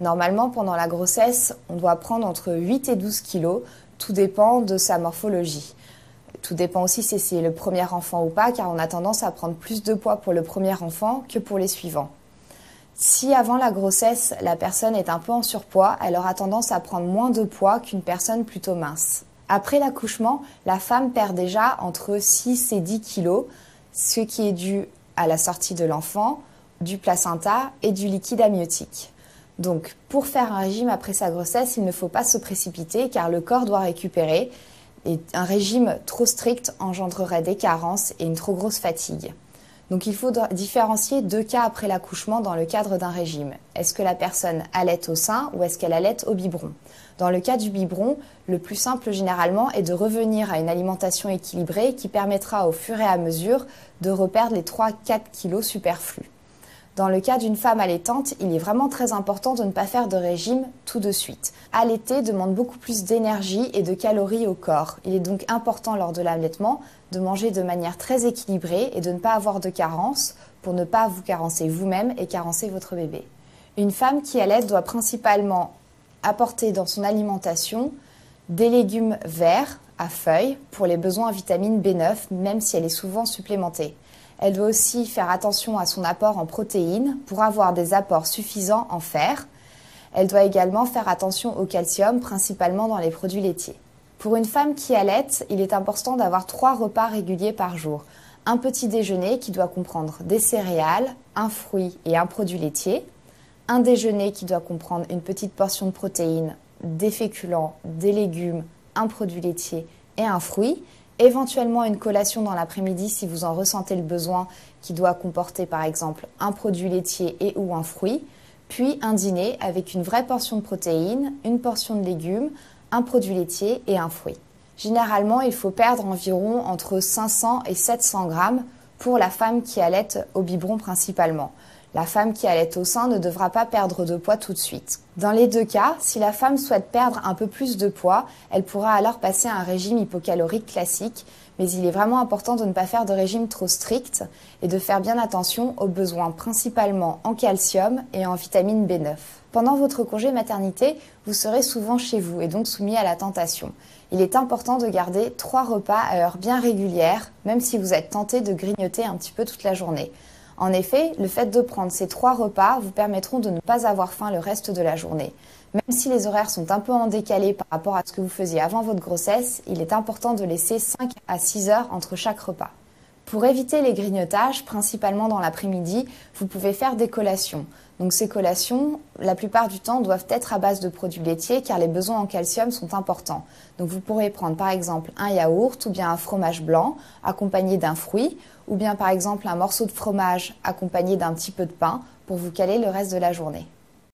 Normalement, pendant la grossesse, on doit prendre entre 8 et 12 kilos, tout dépend de sa morphologie. Tout dépend aussi si c'est le premier enfant ou pas, car on a tendance à prendre plus de poids pour le premier enfant que pour les suivants. Si avant la grossesse, la personne est un peu en surpoids, elle aura tendance à prendre moins de poids qu'une personne plutôt mince. Après l'accouchement, la femme perd déjà entre 6 et 10 kilos, ce qui est dû à la sortie de l'enfant, du placenta et du liquide amniotique. Donc, pour faire un régime après sa grossesse, il ne faut pas se précipiter car le corps doit récupérer et un régime trop strict engendrerait des carences et une trop grosse fatigue. Donc il faut différencier 2 cas après l'accouchement dans le cadre d'un régime. Est-ce que la personne allaite au sein ou est-ce qu'elle allaite au biberon? Dans le cas du biberon, le plus simple généralement est de revenir à une alimentation équilibrée qui permettra au fur et à mesure de reperdre les 3-4 kilos superflus. Dans le cas d'une femme allaitante, il est vraiment très important de ne pas faire de régime tout de suite. Allaiter demande beaucoup plus d'énergie et de calories au corps. Il est donc important lors de l'allaitement de manger de manière très équilibrée et de ne pas avoir de carence pour ne pas vous carencer vous-même et carencer votre bébé. Une femme qui allaite doit principalement apporter dans son alimentation des légumes verts à feuilles pour les besoins en vitamine B9, même si elle est souvent supplémentée. Elle doit aussi faire attention à son apport en protéines pour avoir des apports suffisants en fer. Elle doit également faire attention au calcium, principalement dans les produits laitiers. Pour une femme qui allaite, il est important d'avoir 3 repas réguliers par jour. Un petit déjeuner qui doit comprendre des céréales, un fruit et un produit laitier. Un déjeuner qui doit comprendre une petite portion de protéines, des féculents, des légumes, un produit laitier et un fruit. Éventuellement une collation dans l'après-midi si vous en ressentez le besoin qui doit comporter par exemple un produit laitier et ou un fruit, puis un dîner avec une vraie portion de protéines, une portion de légumes, un produit laitier et un fruit. Généralement, il faut perdre environ entre 500 et 700 grammes pour la femme qui allaite au biberon principalement. La femme qui allaite au sein ne devra pas perdre de poids tout de suite. Dans les 2 cas, si la femme souhaite perdre un peu plus de poids, elle pourra alors passer à un régime hypocalorique classique, mais il est vraiment important de ne pas faire de régime trop strict et de faire bien attention aux besoins principalement en calcium et en vitamine B9. Pendant votre congé maternité, vous serez souvent chez vous et donc soumis à la tentation. Il est important de garder 3 repas à heure bien régulière, même si vous êtes tenté de grignoter un petit peu toute la journée. En effet, le fait de prendre ces 3 repas vous permettront de ne pas avoir faim le reste de la journée. Même si les horaires sont un peu en décalé par rapport à ce que vous faisiez avant votre grossesse, il est important de laisser 5 à 6 heures entre chaque repas. Pour éviter les grignotages, principalement dans l'après-midi, vous pouvez faire des collations. Donc ces collations, la plupart du temps, doivent être à base de produits laitiers car les besoins en calcium sont importants. Donc vous pourrez prendre par exemple un yaourt ou bien un fromage blanc accompagné d'un fruit ou bien par exemple un morceau de fromage accompagné d'un petit peu de pain pour vous caler le reste de la journée.